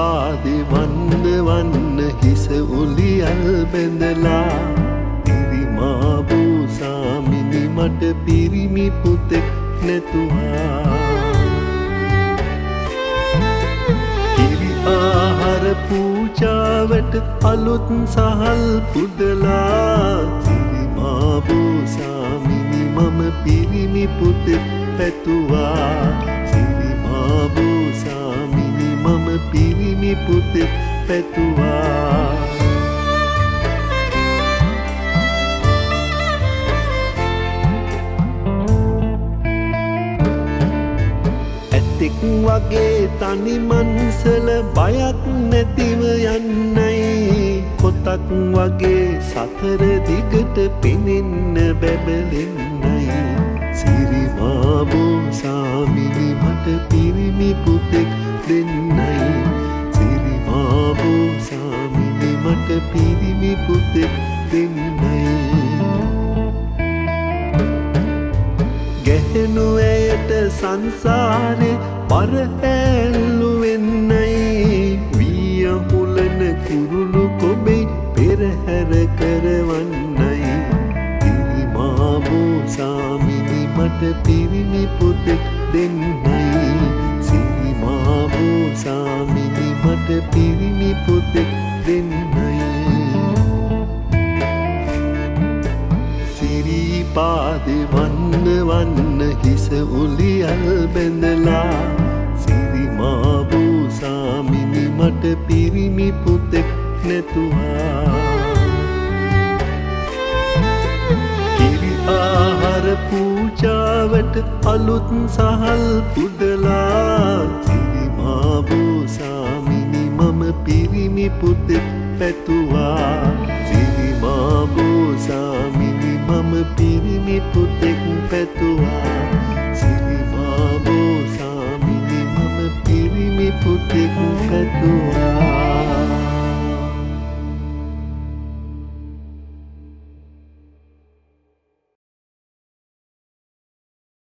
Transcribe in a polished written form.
පාදේ වන්න වන්න හිස උලියල් බැඳලා ඉරිමා බෝසාමිනි මට පිරිමි පුතෙක් නැතුවා කිරි ආහාර පූජාවට අලුත් සහල් පුදලා ඉරිමා බෝසාමිනි මම පිරිමි පුතෙක් පැතුවා ඉරිමා බෝසාමිනි මම පිරිමි පුතෙක් පැතුවා ඇතෙක් වගේ තනි මන්සල බයක් නැතිව යන්නයි කොතක් වගේ සතර දිගට පෙනෙන්න බැබලෙන්නයි සිරිමා බෝසාමිනි මට පිරිමි පුතෙක් දෙන්නයි සිරිමා බෝසාමිනි මට පිරිමි පුතෙක් දෙන්නයි ගැහෙනු ඇයට සංසාරේ පරහැල්ලු වෙන්නයි වියහුලන කුරුළු කොබේ පෙරහැර කරවන්නයි සිරිමා බෝසාමිනි මට පිරිමි පුතෙක් දෙන්නයි සිරිමා බෝසාමිනි මට පිරිමි පුතෙක් දෙන්නයි සිරිපාදේ වන්න වන්න හිස උලියල් බැඳලා සිරිමා බෝසාමිනි මට පිරිමි පුතෙක් නැතුවා කිරි ආහාර පූජාවට අලුත් සහල් පුදලා සිරිමා බෝසාමිනි මම පිරිමි පුතෙක් පැතුවා සිරිමා බෝසාමිනි මම පිරිමි පුතෙක් පැතුවා සිරිමා බෝසාමිනි මම පිරිමි පුතෙක් පැතුවා